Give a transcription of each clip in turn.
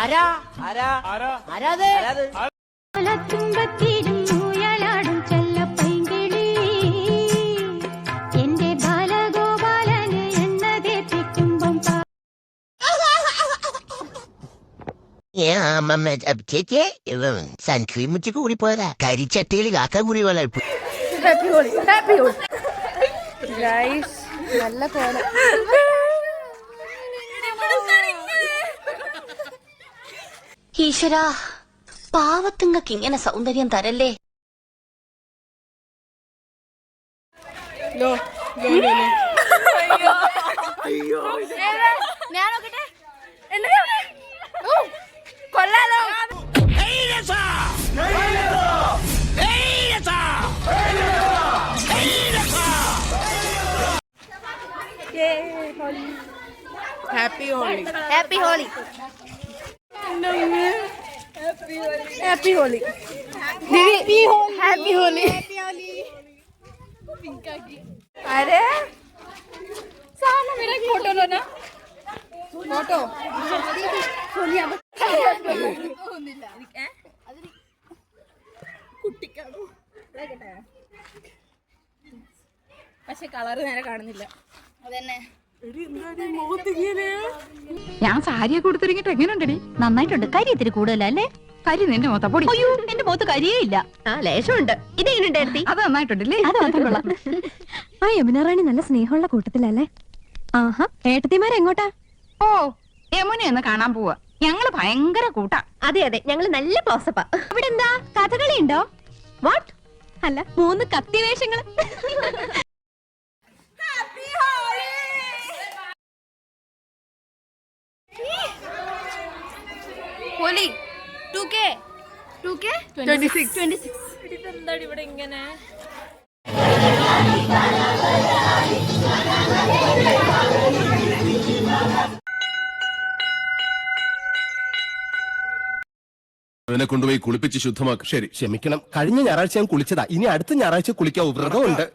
ആരാ ആരാ ആരാത് ചേച്ചേ സൺക്രീം വെച്ച് കൂടി പോയതാ കരിച്ചട്ടയിൽ കാക്ക കൂടി പോലെ നല്ല പോലെ ഈശ്വരാ പാവത്തുങ്ങൾക്ക് ഇങ്ങനെ സൗന്ദര്യം തരല്ലേ. കൊല്ലാലോ happy Holi happy Holi happy Holi happy Holi अरे साला मेरा एक फोटो लो ना फोटो सोनिया കുട്ടിക്കാണോ പക്ഷെ കളറ് നേരെ കാണുന്നില്ല അതന്നെ. ഞാൻ സാരിയൊക്കെ കൊടുത്തിരിങ്ങിട്ട് എങ്ങനെയുണ്ടടി? നന്നായിട്ടുണ്ട്. കരി ഇത്തിരി കൂടുതലല്ലേ? കരി നിന്റെ മുഖത്ത പൊടി. അയ്യോ എന്റെ മുഖത്ത് കരിയേ ഇല്ല. ആ ലേശമുണ്ട്. ഇത് എങ്ങനെയുണ്ടായിരുന്നു? അത് നന്നായിട്ടുണ്ടല്ലേ? അത് മാത്രം കൊള്ളാം. ആ യമുന റാണി നല്ല സ്നേഹമുള്ള കൂട്ടത്തിലല്ലേ? ആഹാ, ഏട്ടത്തിമാരെങ്ങോട്ടാ? ഓ യമുനയൊന്ന് കാണാൻ പോവാ. ഞങ്ങള് ഭയങ്കര കൂട്ടാ. അതെ അതെ, ഞങ്ങള് നല്ല പോസപ്പാ. ഇവിടെ എന്താ കഥകളി ഉണ്ടോ? വാട്ട്? അല്ല, 3 കത്തി വേഷങ്ങള്. ഹോലി 2K 26 ഇതെന്താണ് ഇവിടെ ഇങ്ങനെ? അവനെ കൊണ്ടുപോയി കുളിപ്പിച്ച് ശുദ്ധമാക്കും. ശരി, ക്ഷമിക്കണം. കഴിഞ്ഞ ഞായറാഴ്ച ഞാൻ കുളിച്ചതാ. ഇനി അടുത്ത ഞായറാഴ്ച കുളിക്കാൻ വ്രതമുണ്ട്.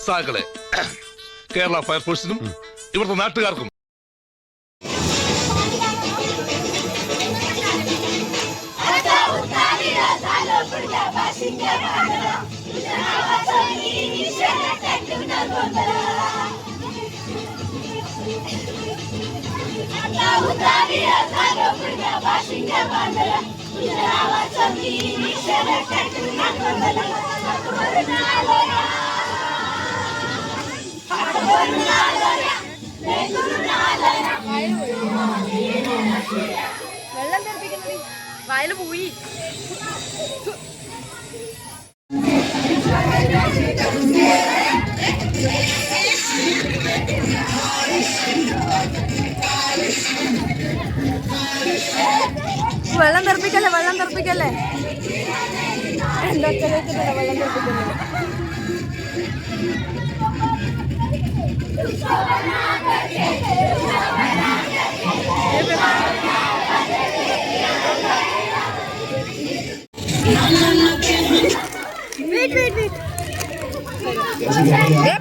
സാകളെ കേരള ഫയർഫോഴ്സിനും ഇവിടുത്തെ നാട്ടുകാർക്കും വെള്ളം തെറിപ്പിക്കുന്നത് വായില് പോയി. വെള്ളം തെറിപ്പിക്കല്ലേ വെള്ളം തെറിപ്പിക്കല്ലേ എന്തൊക്കെ വെള്ളം തെറിപ്പിക്കല്ലേ.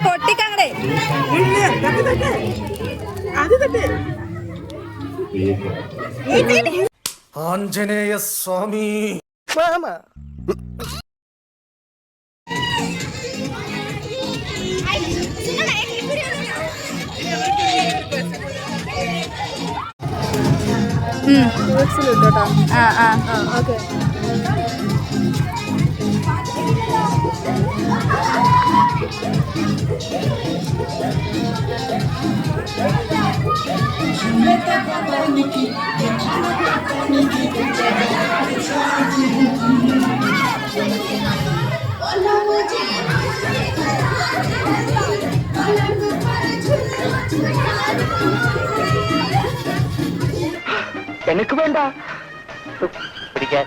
പൊട്ടിക്കങ്ങടെ ആഞ്ജനേയ സ്വാമി മാമ കേട്ടോ. ഓക്കെ എനിക്ക് വേണ്ട പിടിക്കാൻ.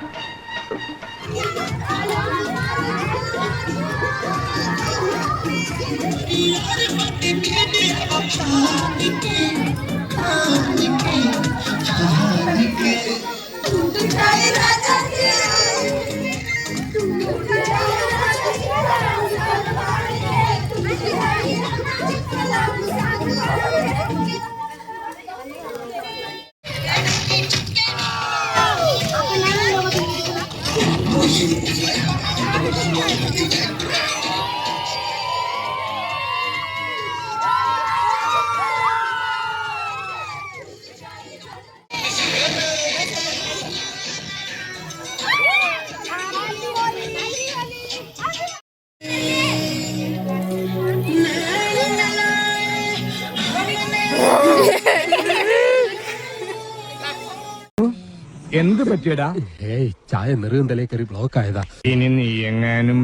എന്ത് പറ്റിയടാ? ഏയ് ചായ നെറുകന്തലേ കയറി ബ്ലോക്ക് ആയതാ. ഇനി നീ എങ്ങാനും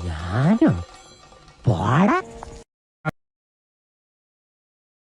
ഞാനോ പോടാ